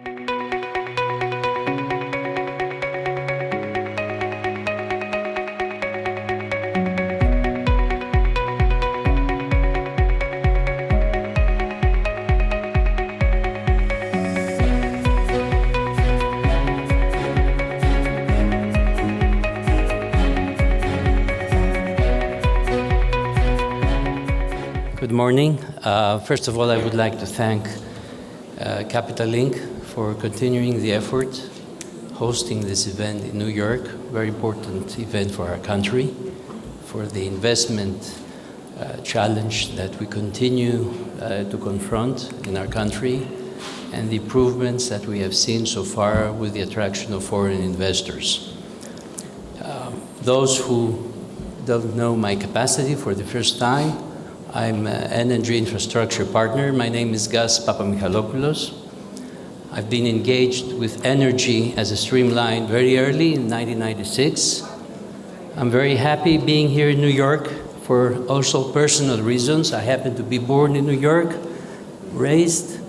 Good morning. First of all, I would like to thank HELLENiQ for continuing the effort, hosting this event in New York, very important event for our country, for the investment challenge that we continue to confront in our country, and the improvements that we have seen so far with the attraction of foreign investors. Those who don't know my capacity for the first time, I'm an energy infrastructure partner. My name is Papamichalopoulos. I've been engaged with energy as a streamline very early in 1996. I'm very happy being here in New York for also personal reasons. I happen to be born in New York, raised.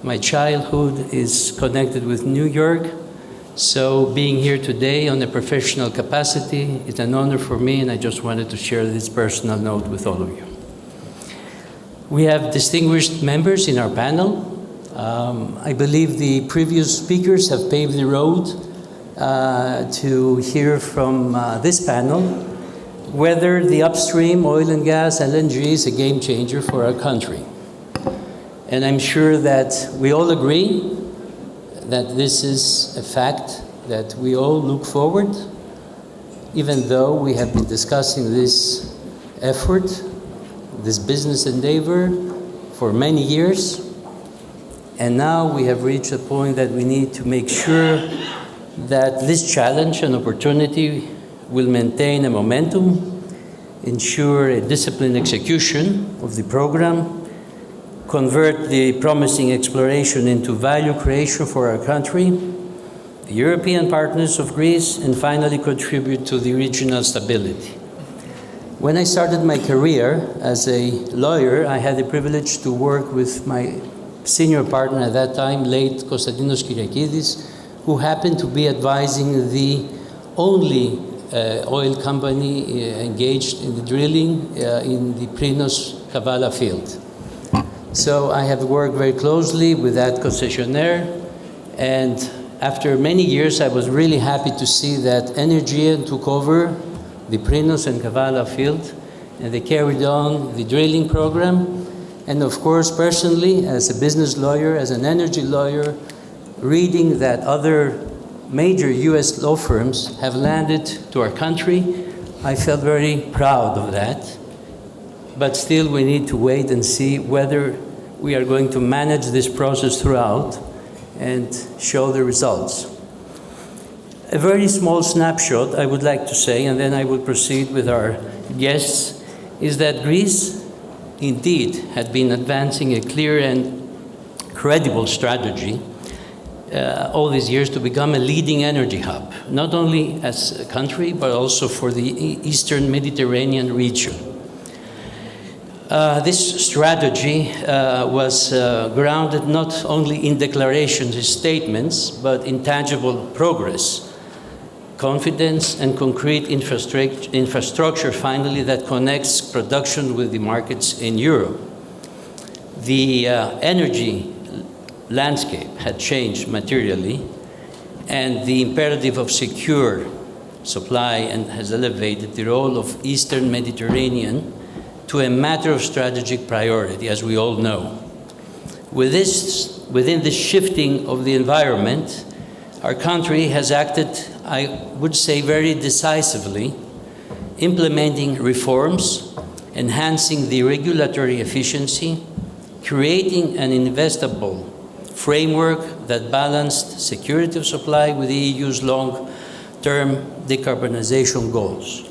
My childhood is connected with New York. So being here today on a professional capacity is an honor for me, and I just wanted to share this personal note with all of you. We have distinguished members in our panel. I believe the previous speakers have paved the road to hear from this panel whether the upstream oil and gas LNG is a game changer for our country. And I'm sure that we all agree that this is a fact that we all look forward, even though we have been discussing this effort, this business endeavor for many years, and now we have reached a point that we need to make sure that this challenge and opportunity will maintain a momentum, ensure a disciplined execution of the program, convert the promising exploration into value creation for our country, the European partners of Greece, and finally contribute to the regional stability. When I started my career as a lawyer, I had the privilege to work with my senior partner at that time, late Konstantinos Kyriakides, who happened to be advising the only oil company engaged in the drilling in the Panos Kavala field. So I have worked very closely with that concessionaire, and after many years, I was really happy to see that Energean took over the Panos and Kavala field, and they carried on the drilling program. And of course, personally, as a business lawyer, as an energy lawyer, reading that other major US law firms have landed to our country, I felt very proud of that. But still, we need to wait and see whether we are going to manage this process throughout and show the results. A very small snapshot, I would like to say, and then I will proceed with our guests, is that Greece indeed had been advancing a clear and credible strategy all these years to become a leading energy hub, not only as a country, but also for the Eastern Mediterranean region. This strategy was grounded not only in declarations and statements, but in tangible progress, confidence, and concrete infrastructure, finally, that connects production with the markets in Europe. The energy landscape had changed materially, and the imperative of secure supply has elevated the role of Eastern Mediterranean to a matter of strategic priority, as we all know. Within this shifting of the environment, our country has acted, I would say, very decisively, implementing reforms, enhancing the regulatory efficiency, creating an investable framework that balanced security of supply with the EU's long-term decarbonization goals.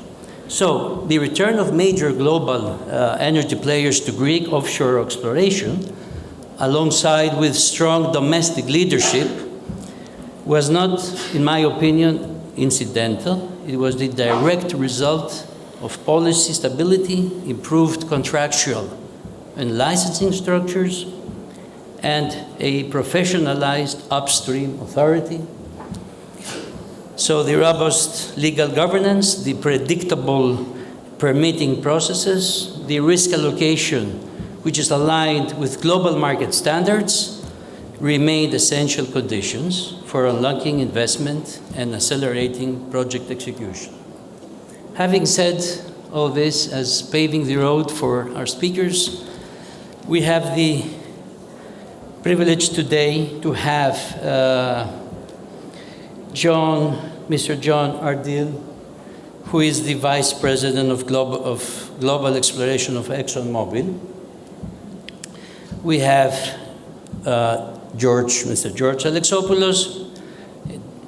So the return of major global energy players to Greek offshore exploration, alongside with strong domestic leadership, was not, in my opinion, incidental. It was the direct result of policy stability, improved contractual and licensing structures, and a professionalized upstream authority. So the robust legal governance, the predictable permitting processes, the risk allocation, which is aligned with global market standards, remain essential conditions for unlocking investment and accelerating project execution. Having said all this as paving the road for our speakers, we have the privilege today to have Mr. John Ardill, who is the Vice President of Global Exploration of ExxonMobil. We have Mr. George Alexopoulos,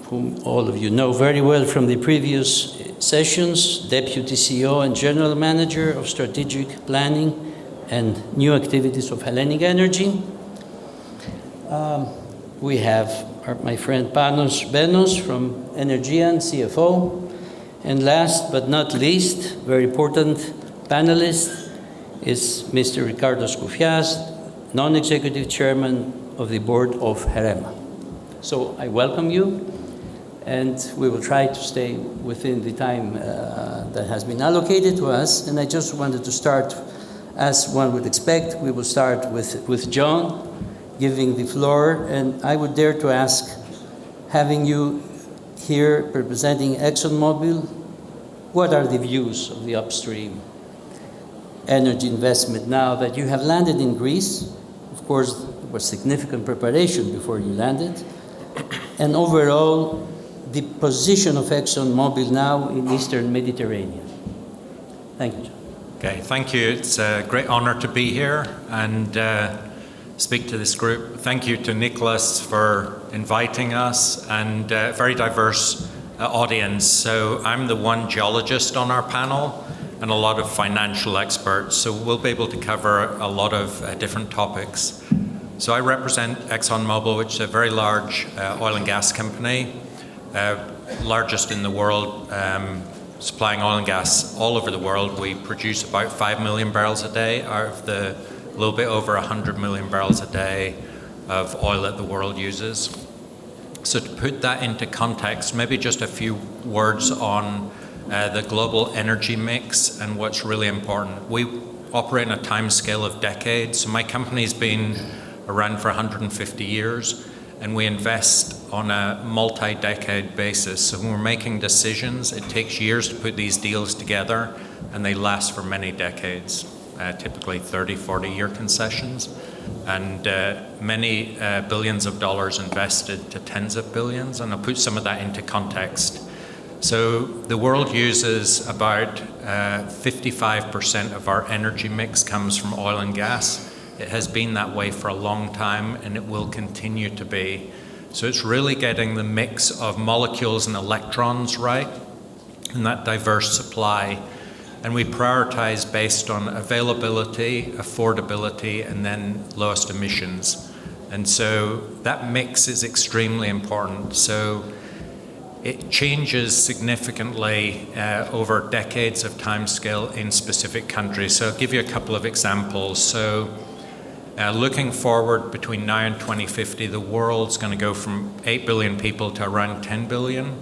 whom all of you know very well from the previous sessions, Deputy CEO and General Manager of Strategic Planning and New Activities of HELLENiQ Energy. We have my friend Benos from Energean, CFO. And last but not least, very important panelist is Mr. Rikard Scoufias, non-executive chairman of the board of HEREMA. So I welcome you, and we will try to stay within the time that has been allocated to us. And I just wanted to start, as one would expect, we will start with John giving the floor. And I would dare to ask, having you here representing ExxonMobil, what are the views of the upstream energy investment now that you have landed in Greece? Of course, there was significant preparation before you landed. And overall, the position of ExxonMobil now in Eastern Mediterranean. Thank you, John. Okay, thank you. It's a great honor to be here and speak to this group. Thank you to Nicholas for inviting us, and a very diverse audience. So I'm the one geologist on our panel and a lot of financial experts. So we'll be able to cover a lot of different topics. So I represent ExxonMobil, which is a very large oil and gas company, largest in the world, supplying oil and gas all over the world. We produce about 5 million barrels a day out of the little bit over 100 million barrels a day of oil that the world uses. So to put that into context, maybe just a few words on the global energy mix and what's really important. We operate in a time scale of decades. So my company's been around for 150 years, and we invest on a multi-decade basis. So when we're making decisions, it takes years to put these deals together, and they last for many decades. Typically 30, 40-year concessions, and many billions of dollars invested to tens of billions, and I'll put some of that into context. So the world uses about 55% of our energy mix comes from oil and gas. It has been that way for a long time, and it will continue to be. So it's really getting the mix of molecules and electrons right, and that diverse supply. And we prioritize based on availability, affordability, and then lowest emissions. And so that mix is extremely important. So it changes significantly over decades of time scale in specific countries. So I'll give you a couple of examples. So looking forward between now and 2050, the world's going to go from 8 billion people to around 10 billion.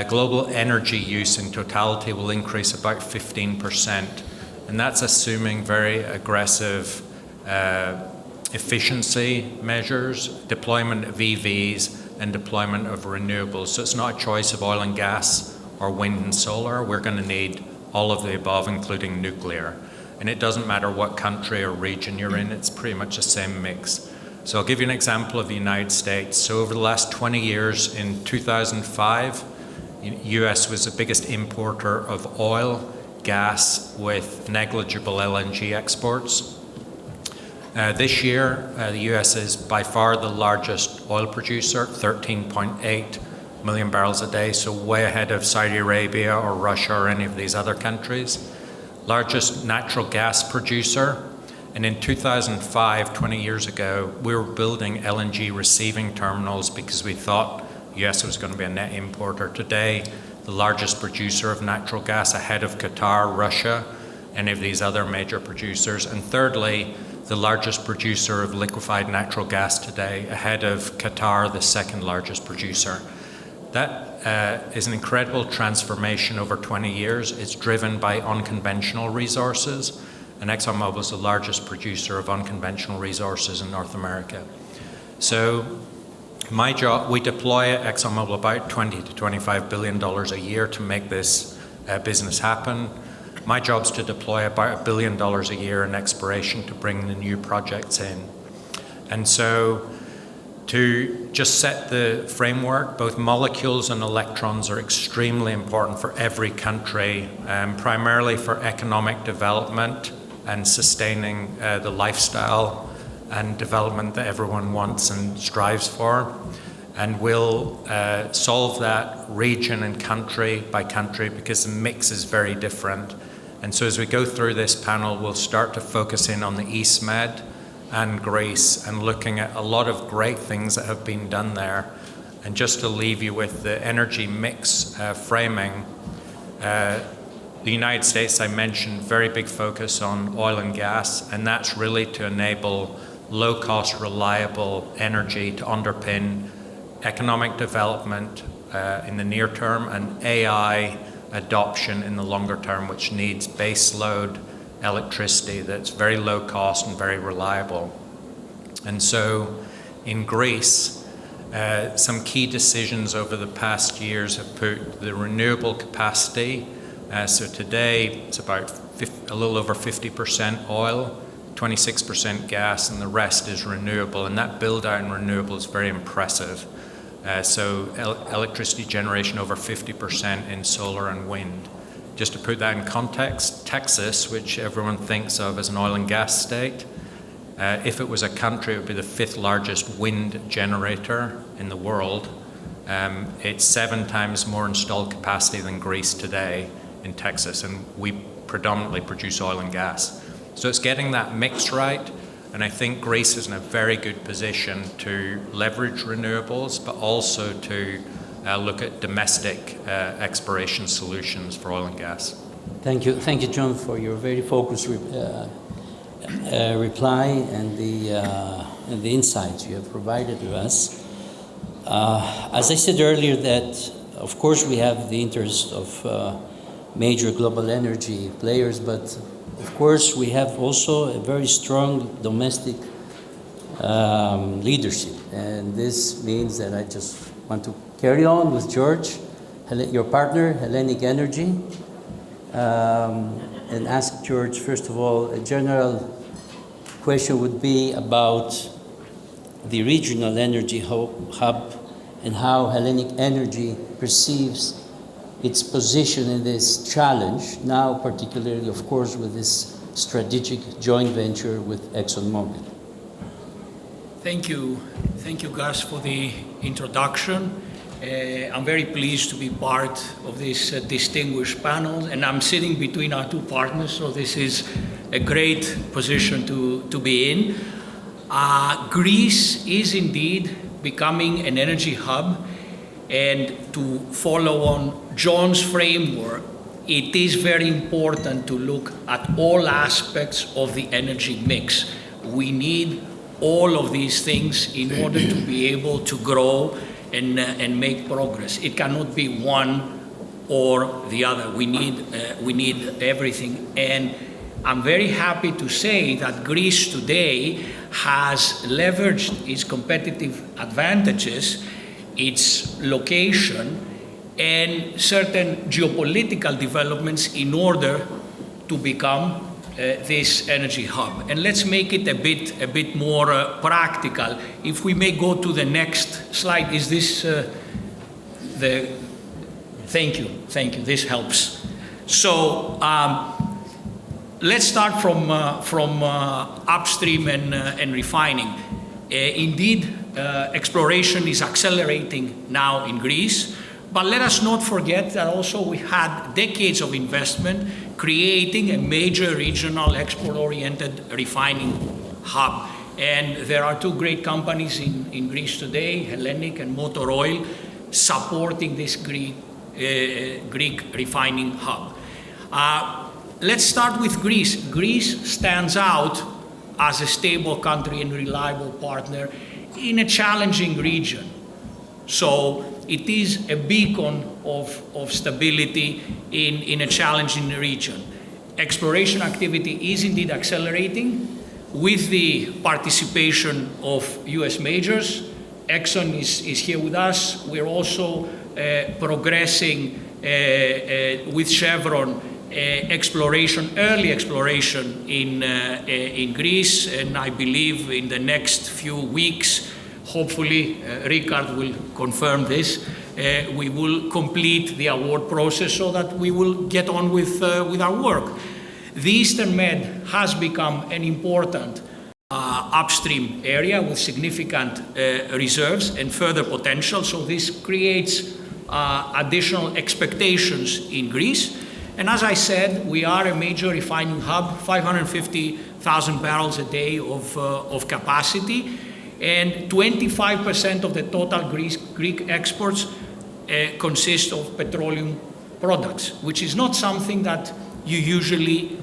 Global energy use in totality will increase about 15%, and that's assuming very aggressive efficiency measures, deployment of EVs, and deployment of renewables. So it's not a choice of oil and gas or wind and solar. We're going to need all of the above, including nuclear. And it doesn't matter what country or region you're in, it's pretty much the same mix. So I'll give you an example of the United States. So over the last 20 years, in 2005, US was the biggest importer of oil, gas, with negligible LNG exports. This year, the US is by far the largest oil producer, 13.8 million barrels a day, so way ahead of Saudi Arabia or Russia or any of these other countries. Largest natural gas producer, and in 2005, 20 years ago, we were building LNG receiving terminals because we thought the US was going to be a net importer. Today, the largest producer of natural gas, ahead of Qatar, Russia, any of these other major producers. And thirdly, the largest producer of liquefied natural gas today, ahead of Qatar, the second largest producer. That is an incredible transformation over 20 years. It's driven by unconventional resources, and ExxonMobil is the largest producer of unconventional resources in North America. So my job, we deploy at ExxonMobil about $20 to $25 billion a year to make this business happen. My job is to deploy about $1 billion a year in exploration to bring the new projects in. And so to just set the framework, both molecules and electrons are extremely important for every country, primarily for economic development and sustaining the lifestyle and development that everyone wants and strives for. And we'll solve that region and country by country because the mix is very different. And so as we go through this panel, we'll start to focus in on the East Med and Greece and looking at a lot of great things that have been done there. And just to leave you with the energy mix framing, the United States, I mentioned, very big focus on oil and gas, and that's really to enable low-cost, reliable energy to underpin economic development in the near term and AI adoption in the longer term, which needs base load electricity that's very low cost and very reliable. And so in Greece, some key decisions over the past years have put the renewable capacity. So today it's about a little over 50% oil, 26% gas, and the rest is renewable. And that build out in renewable is very impressive. So electricity generation over 50% in solar and wind. Just to put that in context, Texas, which everyone thinks of as an oil and gas state, if it was a country, it would be the 5th largest wind generator in the world. It's 7 times more installed capacity than Greece today in Texas, and we predominantly produce oil and gas. So it's getting that mix right, and I think Greece is in a very good position to leverage renewables, but also to look at domestic exploration solutions for oil and gas. Thank you, John, for your very focused reply and the insights you have provided to us. As I said earlier, that of course we have the interest of major global energy players, but of course we have also a very strong domestic leadership, and this means that I just want to carry on with George, your partner, HELLENiQ Energy, and ask George, first of all, a general question would be about the regional energy hub and how HELLENiQ Energy perceives its position in this challenge, now particularly, of course, with this strategic joint venture with ExxonMobil. Thank you, Gus, for the introduction. I'm very pleased to be part of this distinguished panel, and I'm sitting between our two partners, so this is a great position to be in. Greece is indeed becoming an energy hub, and to follow on John's framework, it is very important to look at all aspects of the energy mix. We need all of these things in order to be able to grow and make progress. It cannot be one or the other. We need everything. And I'm very happy to say that Greece today has leveraged its competitive advantages, its location, and certain geopolitical developments in order to become this energy hub. And let's make it a bit more practical. If we may go to the next slide, is this thank you, this helps. So let's start from upstream and refining. Indeed, exploration is accelerating now in Greece, but let us not forget that also we had decades of investment creating a major regional export-oriented refining hub. And there are two great companies in Greece today, HELLENiQ and Motor Oil, supporting this Greek refining hub. Let's start with Greece. Greece stands out as a stable country and reliable partner in a challenging region. So it is a beacon of stability in a challenging region. Exploration activity is indeed accelerating with the participation of US majors. Exxon is here with us. We're also progressing with Chevron early exploration in Greece, and I believe in the next few weeks, hopefully, Rikard will confirm this, we will complete the award process so that we will get on with our work. The Eastern Med has become an important upstream area with significant reserves and further potential, so this creates additional expectations in Greece. And as I said, we are a major refining hub, 550,000 barrels a day of capacity, and 25% of the total Greek exports consist of petroleum products, which is not something that you usually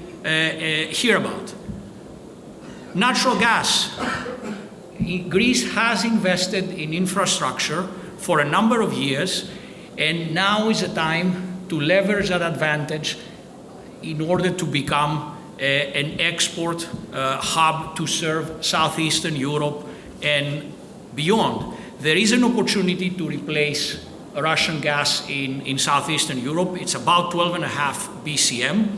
hear about. Natural gas. Greece has invested in infrastructure for a number of years, and now is the time to leverage that advantage in order to become an export hub to serve Southeastern Europe and beyond. There is an opportunity to replace Russian gas in Southeastern Europe. It's about 12.5 BCM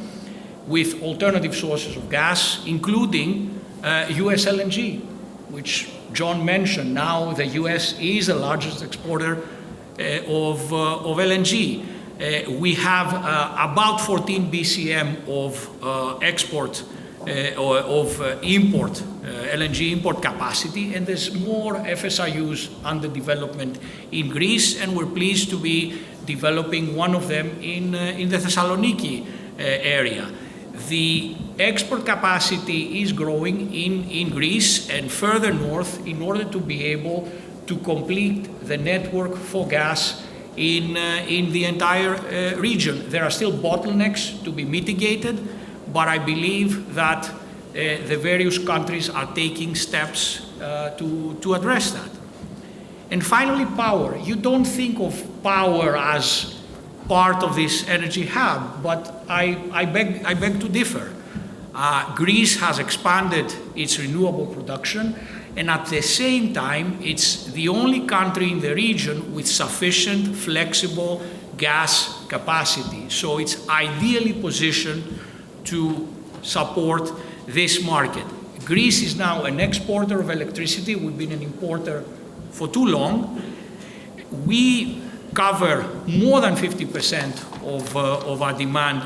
with alternative sources of gas, including US LNG, which John mentioned. Now the US is the largest exporter of LNG. We have about 14 BCM of export or of import, LNG import capacity, and there's more FSRUs under development in Greece, and we're pleased to be developing one of them in the Thessaloniki area. The export capacity is growing in Greece and further north in order to be able to complete the network for gas in the entire region. There are still bottlenecks to be mitigated, but I believe that the various countries are taking steps to address that. And finally, power. You don't think of power as part of this energy hub, but I beg to differ. Greece has expanded its renewable production, and at the same time, it's the only country in the region with sufficient flexible gas capacity. So it's ideally positioned to support this market. Greece is now an exporter of electricity. We've been an importer for too long. We cover more than 50% of our demand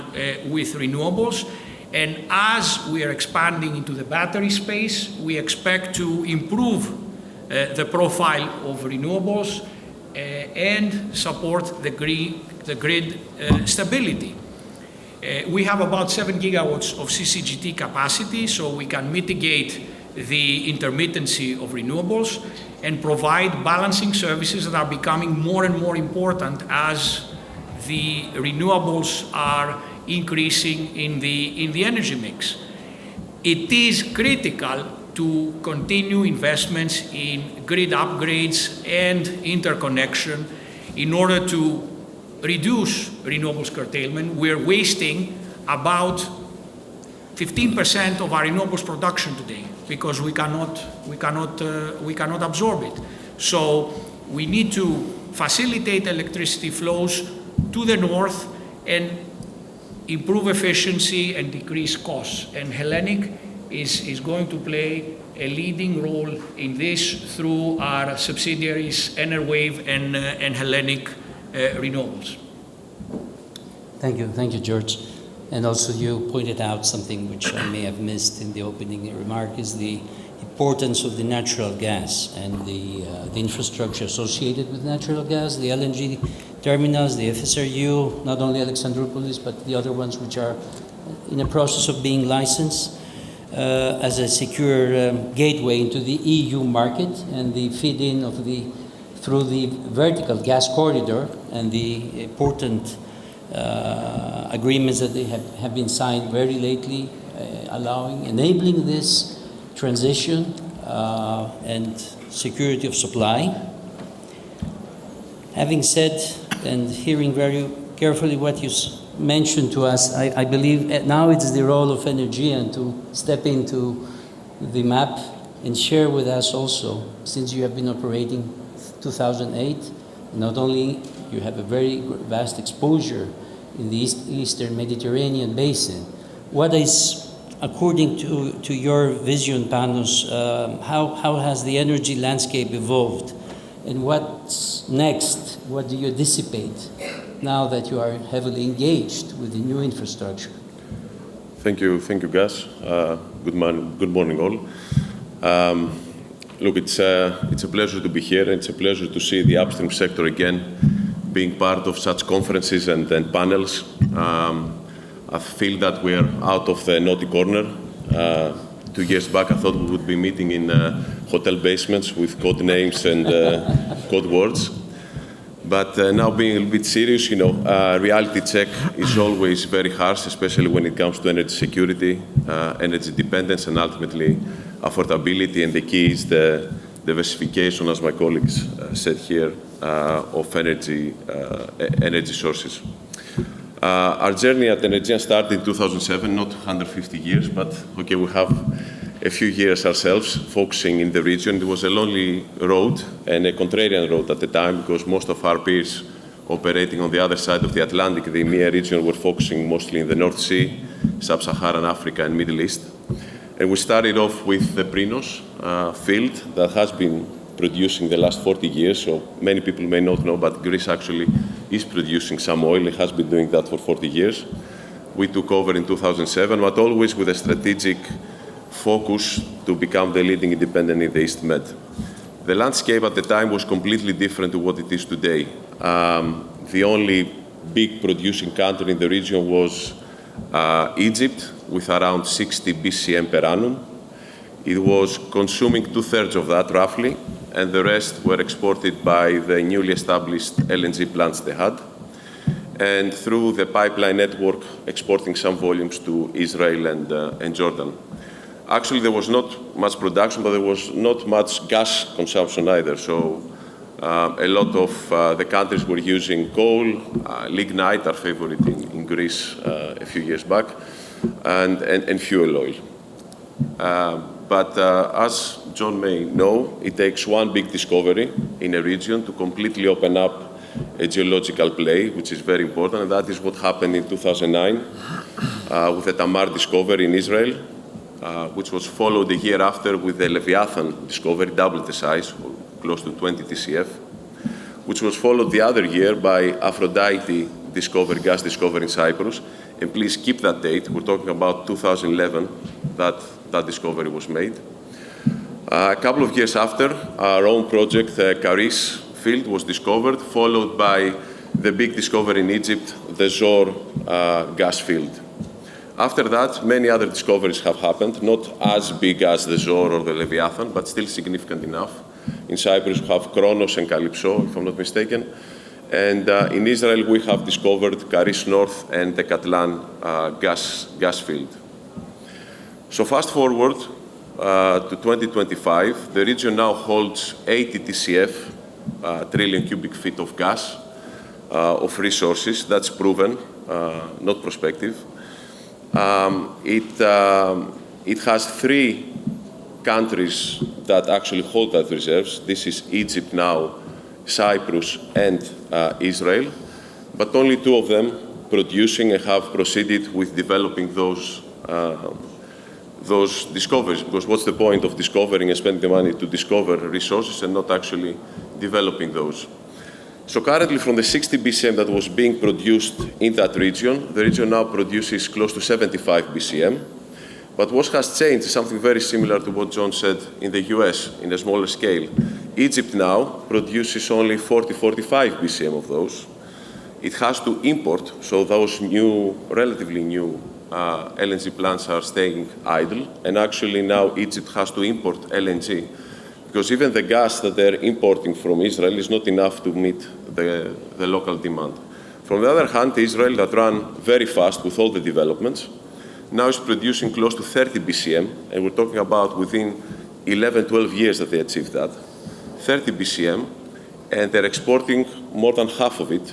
with renewables. And as we are expanding into the battery space, we expect to improve the profile of renewables and support the grid stability. We have about 7 gigawatts of CCGT capacity, so we can mitigate the intermittency of renewables and provide balancing services that are becoming more and more important as the renewables are increasing in the energy mix. It is critical to continue investments in grid upgrades and interconnection in order to reduce renewables curtailment. We're wasting about 15% of our renewables production today because we cannot absorb it. So we need to facilitate electricity flows to the north and improve efficiency and decrease costs. And HELLENiQ is going to play a leading role in this through our subsidiaries Enerwave and HELLENiQ Renewables. Thank you, George. And also you pointed out something which I may have missed in the opening remark, is the importance of the natural gas and the infrastructure associated with natural gas, the LNG terminals, the FSRU, not only Alexopoulos, but the other ones which are in the process of being licensed as a secure gateway into the EU market, and the feed-in of through the vertical gas corridor and the important agreements that they have been signed very lately, enabling this transition and security of supply. Having said and hearing very carefully what you mentioned to us, I believe now it's the role of Energean to step into the map and share with us also, since you have been operating 2008, not only you have a very vast exposure in the Eastern Mediterranean basin. What is, according to your vision, Panos, how has the energy landscape evolved? And what's next? What do you anticipate now that you are heavily engaged with the new infrastructure? Thank you, Gus. Good morning, all. Look, it's a pleasure to be here. It's a pleasure to see the upstream sector again being part of such conferences and panels. I feel that we're out of the naughty corner. 2 years back, I thought we would be meeting in hotel basements with code names and code words. But now being a little bit serious, reality check is always very harsh, especially when it comes to energy security, energy dependence, and ultimately affordability. And the key is the diversification, as my colleagues said here, of energy sources. Our journey at Energean started in 2007, not 150 years, but okay, we have a few years ourselves focusing in the region. It was a lonely road and a contrarian road at the time because most of our peers operating on the other side of the Atlantic, the EMEA region, were focusing mostly in the North Sea, Sub-Saharan Africa and Middle East. And we started off with the Panos field that has been producing the last 40 years, so many people may not know, but Greece actually is producing some oil. It has been doing that for 40 years. We took over in 2007, but always with a strategic focus to become the leading independent in the East Med. The landscape at the time was completely different to what it is today. The only big producing country in the region was Egypt, with around 60 BCM per annum. It was consuming 2/3 of that, roughly, and the rest were exported by the newly established LNG plants they had, and through the pipeline network, exporting some volumes to Israel and Jordan. Actually, there was not much production, but there was not much gas consumption either. So a lot of the countries were using coal, lignite, our favorite in Greece a few years back, and fuel oil. But as John may know, it takes one big discovery in a region to completely open up a geological play, which is very important, and that is what happened in 2009 with the Tamar discovery in Israel, which was followed a year after with the Leviathan discovery, double the size, close to 20 TCF, which was followed the other year by Aphrodite discovery, gas discovery in Cyprus. And please keep that date. We're talking about 2011 that discovery was made. A couple of years after, our own project, Karis field, was discovered, followed by the big discovery in Egypt, the Zohr gas field. After that, many other discoveries have happened, not as big as the Zohr or the Leviathan, but still significant enough. In Cyprus, we have Kronos and Calypso, if I'm not mistaken. And in Israel, we have discovered Karis North and the Katlan gas field. So fast forward to 2025, the region now holds 80 TCF, trillion cubic feet of gas, of resources. That's proven, not prospective. It has 3 countries that actually hold that reserves. This is Egypt now, Cyprus, and Israel. But only 2 of them producing and have proceeded with developing those discoveries. Because what's the point of discovering and spending the money to discover resources and not actually developing those? So currently, from the 60 BCM that was being produced in that region, the region now produces close to 75 BCM. But what has changed is something very similar to what John said in the US, in a smaller scale. Egypt now produces only 40-45 BCM of those. It has to import, so those new, relatively new LNG plants are staying idle, and actually now Egypt has to import LNG, because even the gas that they're importing from Israel is not enough to meet the local demand. From the other hand, Israel, that ran very fast with all the developments, now is producing close to 30 BCM, and we're talking about within 11, 12 years that they achieved that, 30 BCM, and they're exporting more than half of it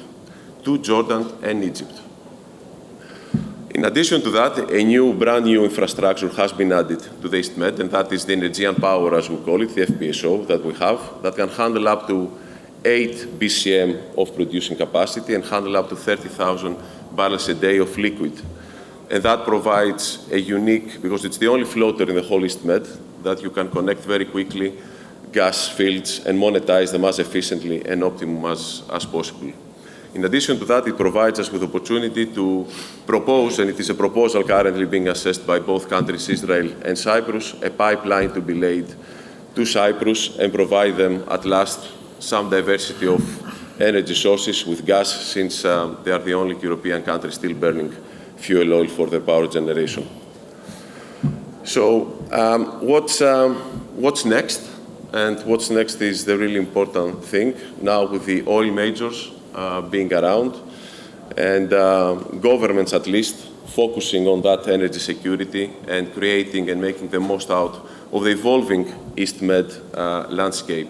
to Jordan and Egypt. In addition to that, a brand new infrastructure has been added to the East Med, and that is the Energean power, as we call it, the FPSO that we have, that can handle up to 8 BCM of producing capacity and handle up to 30,000 barrels a day of liquid. And that provides a unique, because it's the only floater in the whole East Med, that you can connect very quickly gas fields and monetize them as efficiently and optimum as possible. In addition to that, it provides us with the opportunity to propose, and it is a proposal currently being assessed by both countries, Israel and Cyprus, a pipeline to be laid to Cyprus and provide them at last some diversity of energy sources with gas, since they are the only European country still burning fuel oil for their power generation. So what's next? And what's next is the really important thing now with the oil majors being around and governments at least focusing on that energy security and creating and making the most out of the evolving East Med landscape.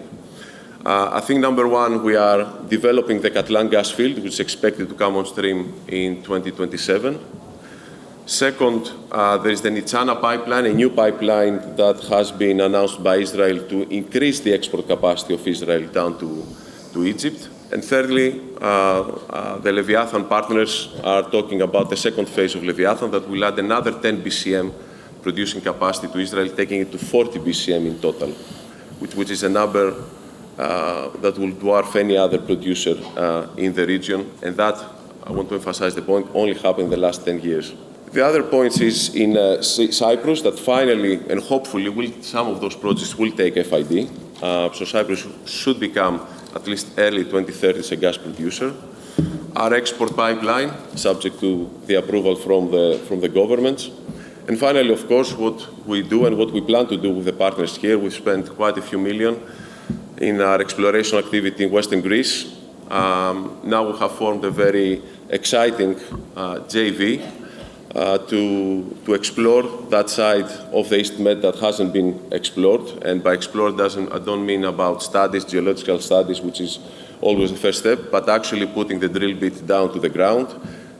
I think number one, we are developing the Katlan gas field, which is expected to come on stream in 2027. Second, there is the Nitzana pipeline, a new pipeline that has been announced by Israel to increase the export capacity of Israel down to Egypt. And thirdly, the Leviathan partners are talking about the second phase of Leviathan that will add another 10 BCM producing capacity to Israel, taking it to 40 BCM in total, which is a number that will dwarf any other producer in the region. And that, I want to emphasize the point, only happened in the last 10 years. The other point is in Cyprus that finally, and hopefully, some of those projects will take FID. So Cyprus should become, at least early 2030s, a gas producer. Our export pipeline, subject to the approval from the governments. And finally, of course, what we do and what we plan to do with the partners here, we've spent quite a few million in our exploration activity in Western Greece. Now we have formed a very exciting JV to explore that side of the East Med that hasn't been explored. And by explore, I don't mean about studies, geological studies, which is always the first step, but actually putting the drill bit down to the ground.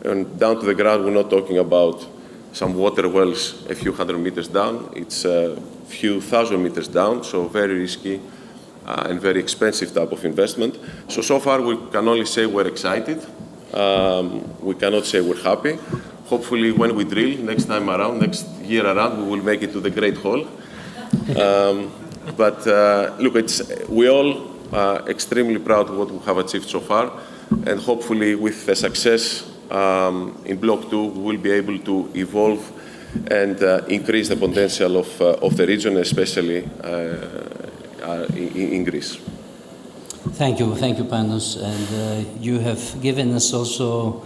And down to the ground, we're not talking about some water wells a few hundred meters down. It's a few thousand meters down, so very risky and very expensive type of investment. So far, we can only say we're excited. We cannot say we're happy. Hopefully, when we drill next year around, we will make it to the Great Hall. Look, we're all extremely proud of what we have achieved so far, and hopefully, with the success in Block 2, we will be able to evolve and increase the potential of the region, especially in Greece. Thank you, Panos, and you have given us also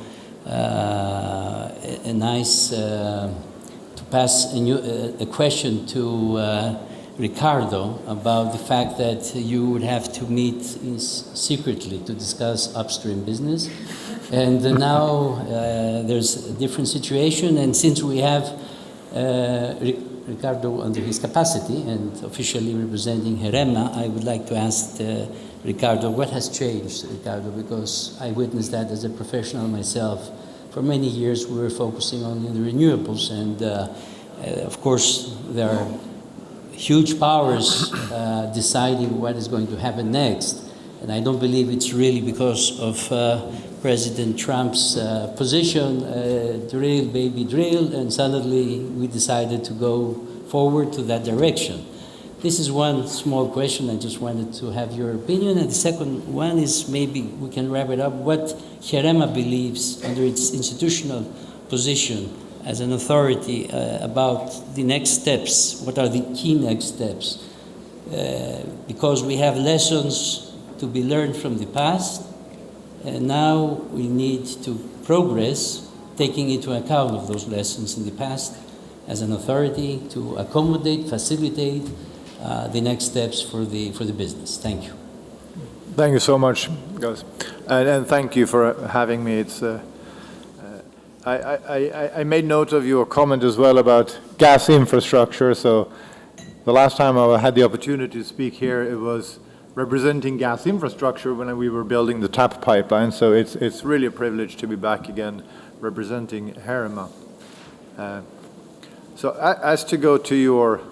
a nice to pass a question to Ricardo about the fact that you would have to meet secretly to discuss upstream business, and now there's a different situation, and since we have Ricardo under his capacity and officially representing HEREMA, I would like to ask Ricardo, what has changed, Ricardo? Because I witnessed that as a professional myself. For many years, we were focusing on the renewables, and of course, there are huge powers deciding what is going to happen next. And I don't believe it's really because of President Trump's position, drill, baby, drill, and suddenly we decided to go forward to that direction. This is one small question. I just wanted to have your opinion. And the second one is, maybe we can wrap it up, what HEREMA believes under its institutional position as an authority about the next steps. What are the key next steps? Because we have lessons to be learned from the past, and now we need to progress, taking into account of those lessons in the past as an authority to accommodate, facilitate the next steps for the business. Thank you. Thank you so much, guys, and thank you for having me. It's I made note of your comment as well about gas infrastructure. So the last time I had the opportunity to speak here, it was representing gas infrastructure when we were building the TAP pipeline. So it's really a privilege to be back again representing HEREMA. So as to go to your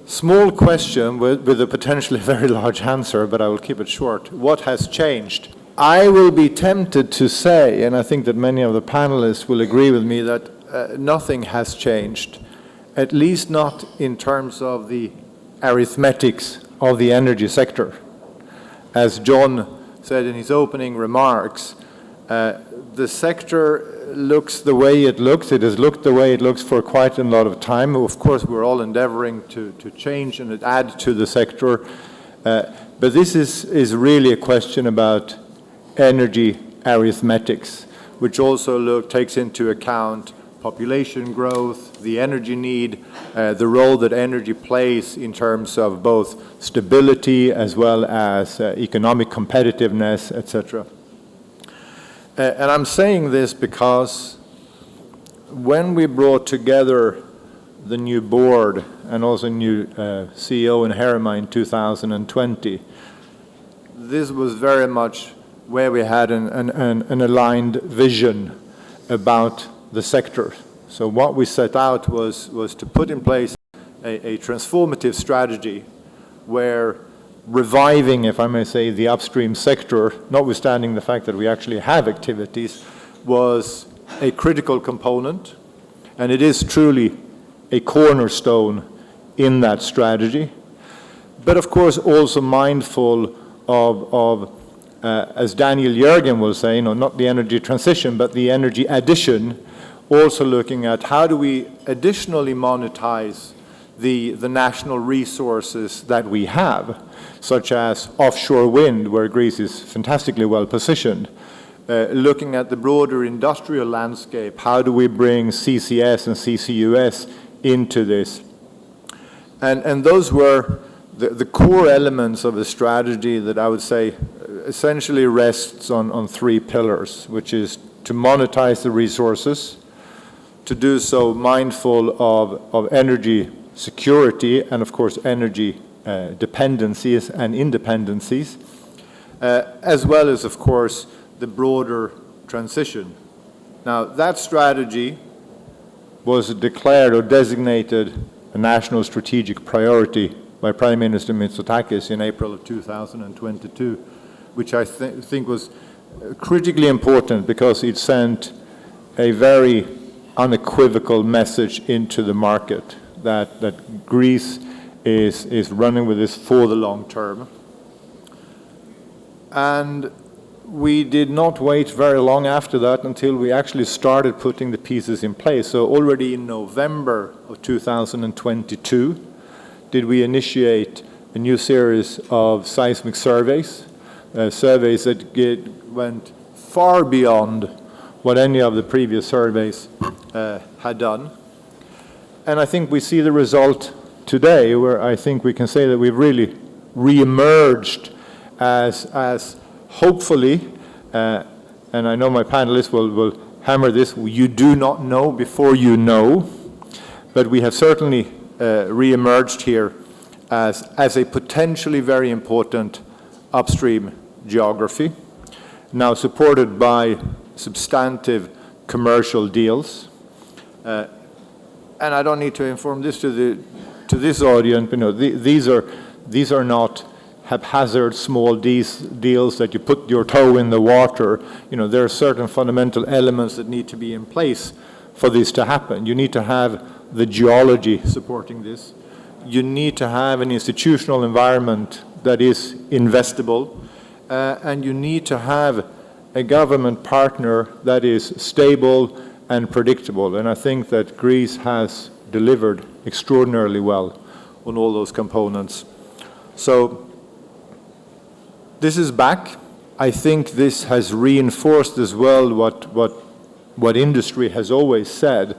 small question with a potentially very large answer, but I will keep it short. What has changed? I will be tempted to say, and I think that many of the panelists will agree with me, that nothing has changed, at least not in terms of the arithmetics of the energy sector. As John said in his opening remarks, the sector looks the way it looks. It has looked the way it looks for quite a lot of time. Of course, we're all endeavoring to change and add to the sector. But this is really a question about energy arithmetics, which also takes into account population growth, the energy need, the role that energy plays in terms of both stability as well as economic competitiveness, etc. And I'm saying this because when we brought together the new board and also new CEO in HEREMA in 2020, this was very much where we had an aligned vision about the sector. So what we set out was to put in place a transformative strategy where reviving, if I may say, the upstream sector, notwithstanding the fact that we actually have activities, was a critical component, and it is truly a cornerstone in that strategy. But of course also mindful of as Daniel Jürgen will say, not the energy transition, but the energy addition, also looking at how do we additionally monetize the national resources that we have, such as offshore wind, where Greece is fantastically well positioned. Looking at the broader industrial landscape, how do we bring CCS and CCUS into this? And those were the core elements of the strategy that I would say essentially rests on three pillars, which is to monetize the resources, to do so mindful of energy security and of course energy dependencies and independencies, as well as of course the broader transition. Now that strategy was declared or designated a national strategic priority by Prime Minister Mitsotakis in April of 2022, which I think was critically important because it sent a very unequivocal message into the market that Greece is running with this for the long term. And we did not wait very long after that until we actually started putting the pieces in place. So already in November of 2022, did we initiate a new series of seismic surveys, surveys that went far beyond what any of the previous surveys had done. And I think we see the result today, where I think we can say that we've really re-emerged as hopefully, and I know my panelists will hammer this, you do not know before you know, but we have certainly re-emerged here as a potentially very important upstream geography, now supported by substantive commercial deals. And I don't need to inform this to this audience, these are not haphazard small deals that you put your toe in the water. There are certain fundamental elements that need to be in place for this to happen. You need to have the geology supporting this. You need to have an institutional environment that is investable, and you need to have a government partner that is stable and predictable. And I think that Greece has delivered extraordinarily well on all those components. So this is back. I think this has reinforced as well what industry has always said,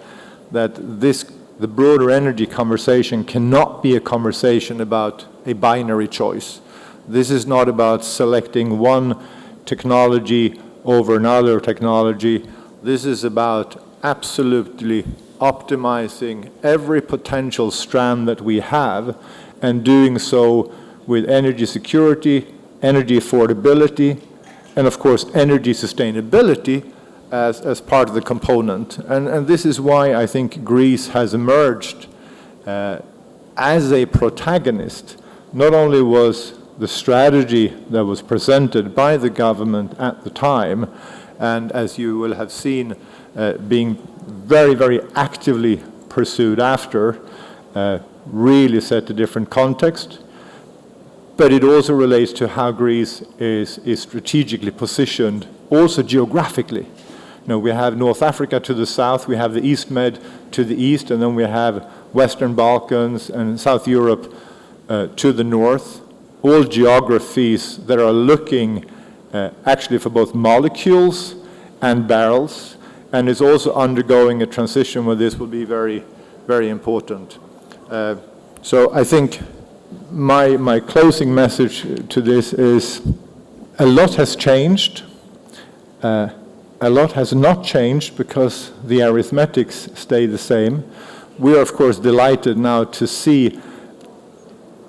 that the broader energy conversation cannot be a conversation about a binary choice. This is not about selecting one technology over another technology. This is about absolutely optimizing every potential strand that we have and doing so with energy security, energy affordability, and of course energy sustainability as part of the component. And this is why I think Greece has emerged as a protagonist. Not only was the strategy that was presented by the government at the time, and as you will have seen, being very, very actively pursued after, really set a different context. But it also relates to how Greece is strategically positioned, also geographically. You know, we have North Africa to the south, we have the East Med to the east, and then we have Western Balkans and South Europe to the north. All geographies that are looking actually for both molecules and barrels, and is also undergoing a transition where this will be very, very important. So I think my closing message to this is a lot has changed. A lot has not changed because the arithmetics stay the same. We are, of course, delighted now to see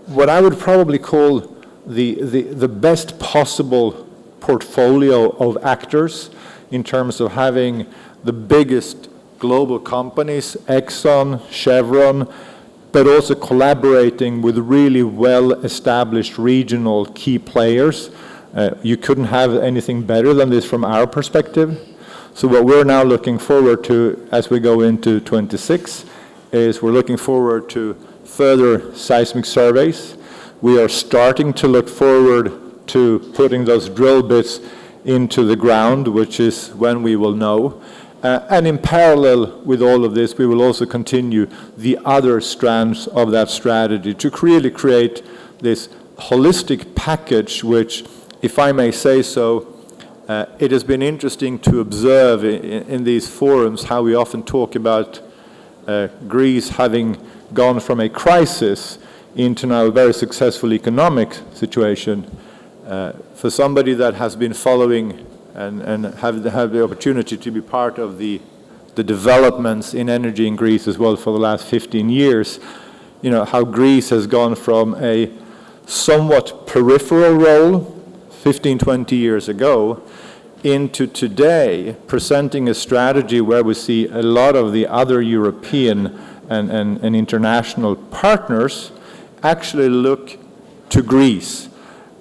what I would probably call the best possible portfolio of actors in terms of having the biggest global companies, Exxon, Chevron, but also collaborating with really well-established regional key players. You couldn't have anything better than this from our perspective. So what we're now looking forward to as we go into 26 is we're looking forward to further seismic surveys. We are starting to look forward to putting those drill bits into the ground, which is when we will know. And in parallel with all of this, we will also continue the other strands of that strategy to really create this holistic package, which, if I may say so, it has been interesting to observe in these forums how we often talk about Greece having gone from a crisis into now a very successful economic situation. For somebody that has been following and have the opportunity to be part of the developments in energy in Greece as well for the last 15 years, you know, how Greece has gone from a somewhat peripheral role 15, 20 years ago into today presenting a strategy where we see a lot of the other European and international partners actually look to Greece,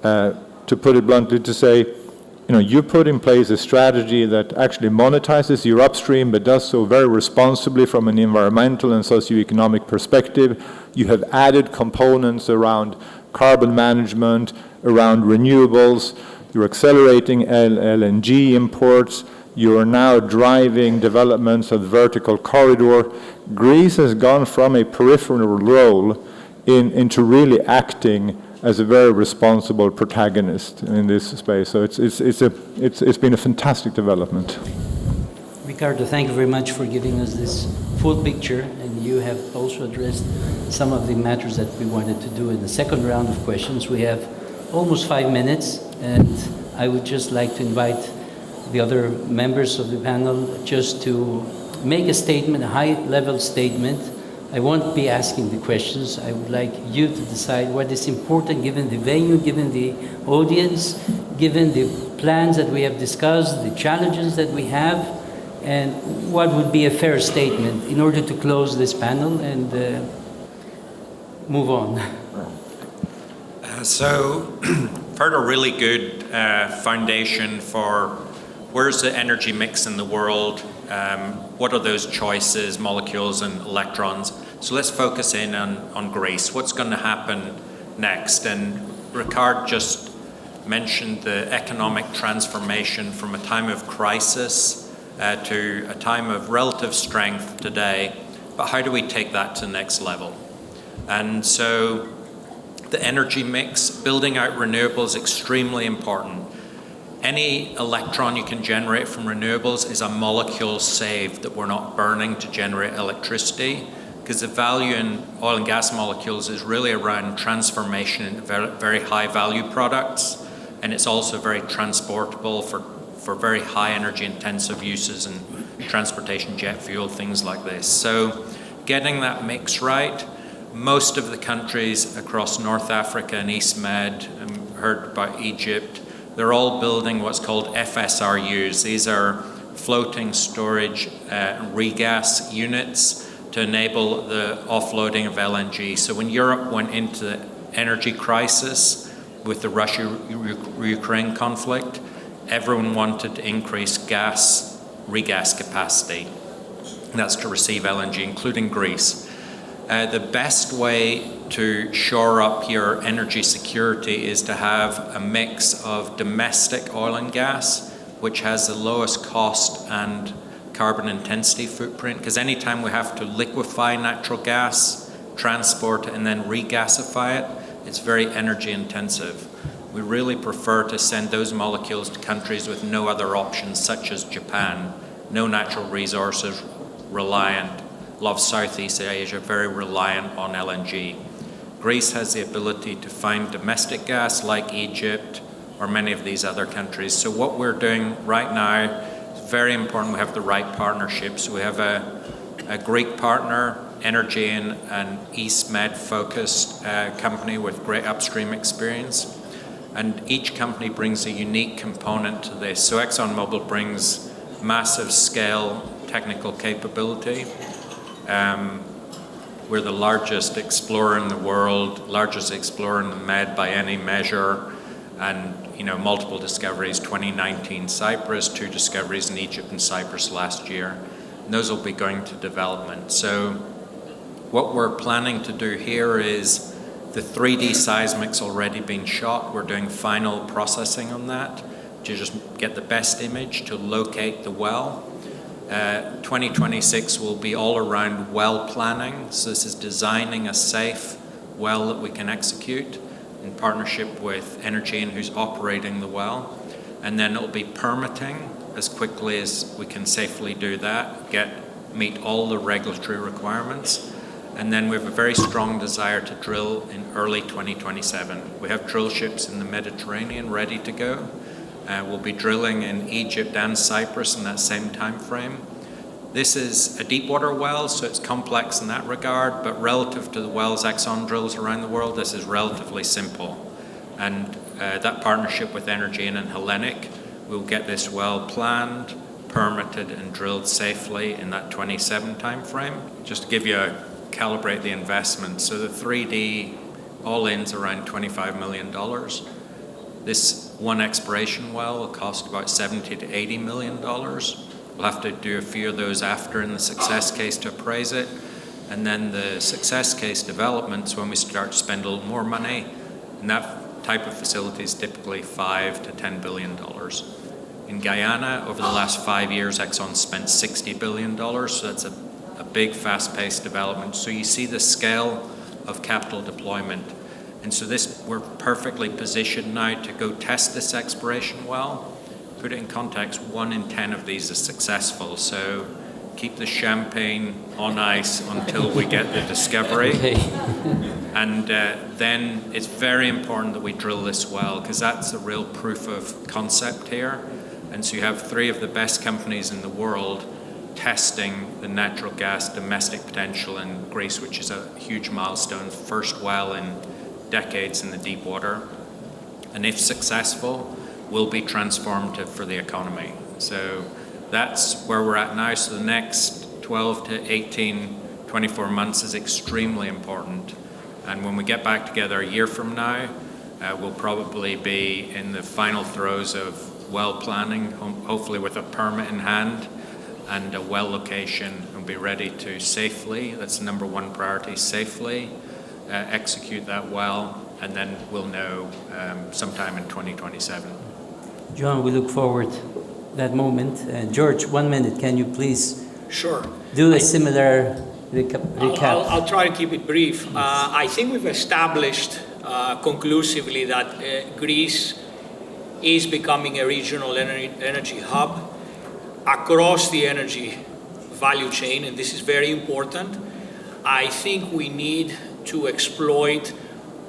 to put it bluntly, to say, you know, you put in place a strategy that actually monetizes your upstream, but does so very responsibly from an environmental and socioeconomic perspective. You have added components around carbon management, around renewables. You're accelerating LNG imports. You are now driving developments of the vertical corridor. Greece has gone from a peripheral role into really acting as a very responsible protagonist in this space. So it's been a fantastic development. Ricardo, thank you very much for giving us this full picture, and you have also addressed some of the matters that we wanted to do in the second round of questions. We have almost 5 minutes, and I would just like to invite the other members of the panel just to make a statement, a high-level statement. I won't be asking the questions. I would like you to decide what is important given the venue, given the audience, given the plans that we have discussed, the challenges that we have, and what would be a fair statement in order to close this panel and move on. So, heard a really good foundation for where's the energy mix in the world, what are those choices, molecules and electrons. So let's focus in on Greece. What's going to happen next? And Rikard just mentioned the economic transformation from a time of crisis to a time of relative strength today. But how do we take that to the next level? And so the energy mix, building out renewables is extremely important. Any electron you can generate from renewables is a molecule saved that we're not burning to generate electricity, because the value in oil and gas molecules is really around transformation into very, very high value products, and it's also very transportable for for very high energy intensive uses in transportation, jet fuel, things like this. So getting that mix right, most of the countries across North Africa and East Med, heard about Egypt, they're all building what's called FSRUs. These are floating storage regas units to enable the offloading of LNG. So when Europe went into the energy crisis with the Russia-Ukraine conflict, everyone wanted to increase regas capacity. And that's to receive LNG, including Greece. The best way to shore up your energy security is to have a mix of domestic oil and gas, which has the lowest cost and carbon intensity footprint, because anytime we have to liquefy natural gas, transport it, and then regasify it, it's very energy intensive. We really prefer to send those molecules to countries with no other options, such as Japan, no natural resources, reliant. A lot of Southeast Asia, very reliant on LNG. Greece has the ability to find domestic gas like Egypt or many of these other countries. So what we're doing right now is very important. We have the right partnerships. We have a Greek partner, Energean, an East Med focused company with great upstream experience. And each company brings a unique component to this. So ExxonMobil brings massive scale technical capability. We're the largest explorer in the world, largest explorer in the Med by any measure, and multiple discoveries, 2019 Cyprus, 2 discoveries in Egypt and Cyprus last year. And those will be going to development. So what we're planning to do here is the 3D seismic's already been shot. We're doing final processing on that to just get the best image to locate the well. 2026 will be all around well planning. So this is designing a safe well that we can execute in partnership with Energean, who's operating the well. And then it'll be permitting as quickly as we can safely do that, meet all the regulatory requirements. And then we have a very strong desire to drill in early 2027. We have drill ships in the Mediterranean ready to go. We'll be drilling in Egypt and Cyprus in that same time frame. This is a deep water well, so it's complex in that regard, but relative to the wells Exxon drills around the world, this is relatively simple. And that partnership with Energean and HELLENiQ will get this well planned, permitted, and drilled safely in that 27 time frame. Just to give you calibrate the investment. So the 3D all-in's around $25 million. This one exploration well will cost about $70 to $80 million. We'll have to do a few of those after in the success case to appraise it. And then the success case developments when we start to spend a little more money. And that type of facility is typically $5 to $10 billion. In Guyana, over the last 5 years, Exxon spent $60 billion. So that's a big, fast-paced development. So you see the scale of capital deployment. And so we're perfectly positioned now to go test this exploration well. Put it in context, 1 in 10 of these is successful. So keep the champagne on ice until we get the discovery. Okay. And then it's very important that we drill this well, because that's the real proof of concept here. And so you have 3 of the best companies in the world testing the natural gas domestic potential in Greece, which is a huge milestone, first well in decades in the deep water. And if successful, will be transformative for the economy. So that's where we're at now. So the next 12 to 18, 24 months is extremely important. And when we get back together a year from now, we'll probably be in the final throes of well planning, hopefully with a permit in hand and a well location, and be ready to safely, that's the number 1 priority, safely execute that well, and then we'll know sometime in 2027. John, we look forward to that moment. George, 1 minute, can you please Sure. do a similar recap? I'll try to keep it brief. I think we've established conclusively that Greece is becoming a regional energy hub across the energy value chain, and this is very important. I think we need to exploit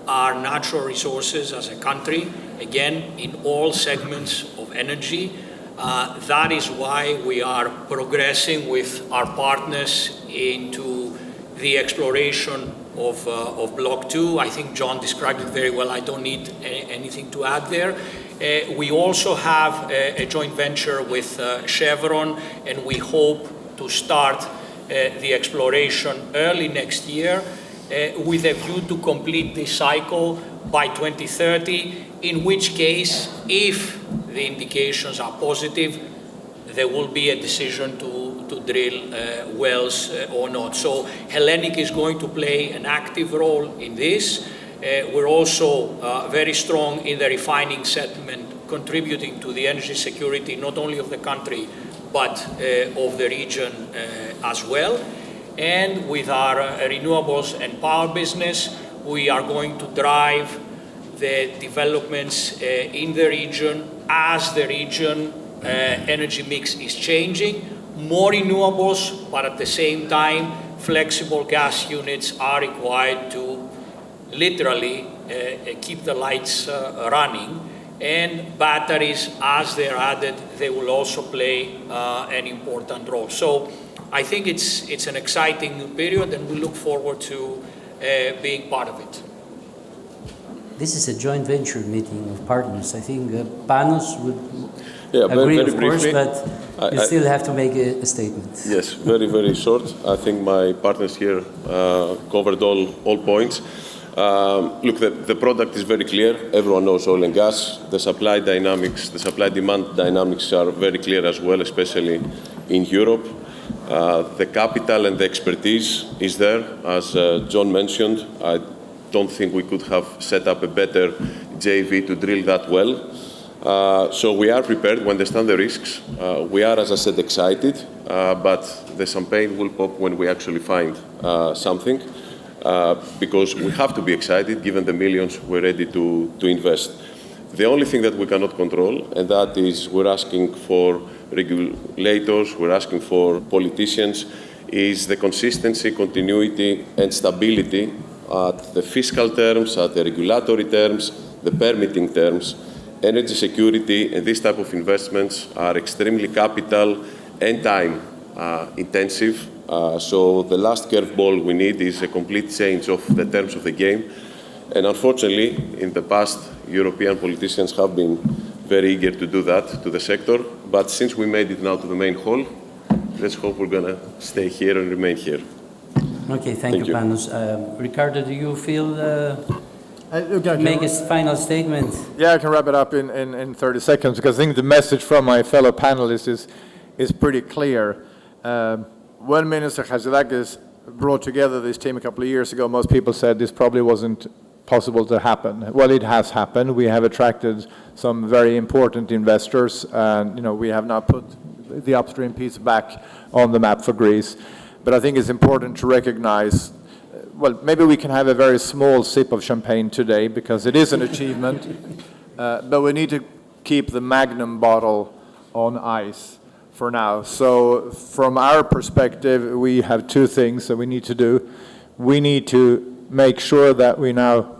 our natural resources as a country, again, in all segments of energy. That is why we are progressing with our partners into the exploration of Block 2. I think John described it very well. I don't need anything to add there. We also have a joint venture with Chevron, and we hope to start the exploration early next year with a view to complete this cycle by 2030, in which case, if the indications are positive, there will be a decision to drill wells or not. So HELLENiQ is going to play an active role in this. We're also very strong in the refining segment, contributing to the energy security, not only of the country, but of the region as well. And with our renewables and power business, we are going to drive the developments in the region as the region energy mix is changing. More renewables, but at the same time, flexible gas units are required to literally keep the lights running. And batteries, as they're added, they will also play an important role. So I think it's an exciting new period, and we look forward to being part of it. This is a joint venture meeting of partners. I think Panos would very agree, of course, briefly, but you still have to make a statement. Yes, very, very short. I think my partners here covered all points. Look, the product is very clear. Everyone knows oil and gas. The supply dynamics, the supply-demand dynamics are very clear as well, especially in Europe. The capital and the expertise is there. As John mentioned, I don't think we could have set up a better JV to drill that well. So we are prepared. We understand the risks. We are, as I said, excited, but the champagne will pop when we actually find something. Because we have to be excited given the millions we're ready to invest. The only thing that we cannot control, and that is we're asking for regulators, we're asking for politicians, is the consistency, continuity, and stability at the fiscal terms, at the regulatory terms, the permitting terms. Energy security and these type of investments are extremely capital and time intensive. So the last curveball we need is a complete change of the terms of the game. And unfortunately, in the past, European politicians have been very eager to do that to the sector. But since we made it now to the main hall, let's hope we're going to stay here and remain here. Okay, thank you, Panos. Ricardo, do you feel make a final statement? Yeah, I can wrap it up in 30 seconds, because I think the message from my fellow panelists is pretty clear. When Minister Kyriakides brought together this team a couple of years ago, most people said this probably wasn't possible to happen. Well, it has happened. We have attracted some very important investors, and we have now put the upstream piece back on the map for Greece. But I think it's important to recognize, well, maybe we can have a very small sip of champagne today because it is an achievement, but we need to keep the Magnum bottle on ice for now. So from our perspective, we have two things that we need to do. We need to make sure that we now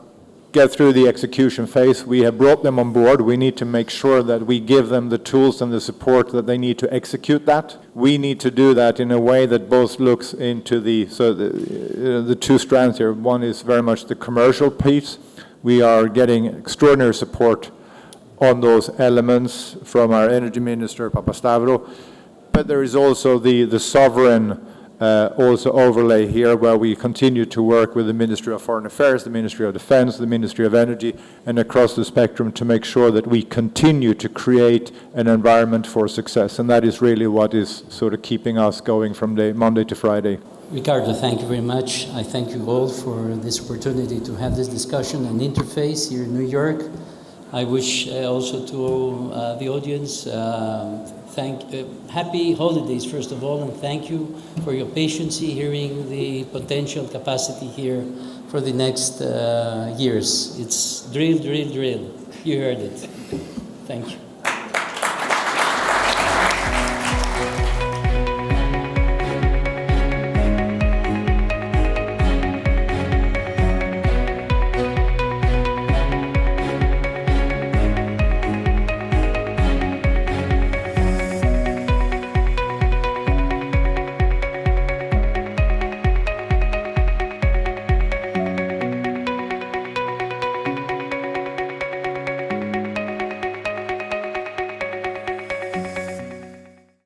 get through the execution phase. We have brought them on board. We need to make sure that we give them the tools and the support that they need to execute that. We need to do that in a way that both looks into the two strands here. One is very much the commercial piece. We are getting extraordinary support on those elements from our energy minister, Papastavro. But there is also the sovereign also overlay here, where we continue to work with the Ministry of Foreign Affairs, the Ministry of Defense, the Ministry of Energy, and across the spectrum to make sure that we continue to create an environment for success. And that is really what is sort of keeping us going from Monday to Friday. Ricardo, thank you very much. I thank you all for this opportunity to have this discussion and interface here in New York. I wish also to the audience happy holidays, first of all, and thank you for your patience hearing the potential capacity here for the next years. It's drill, drill, drill. You heard it. Thank you.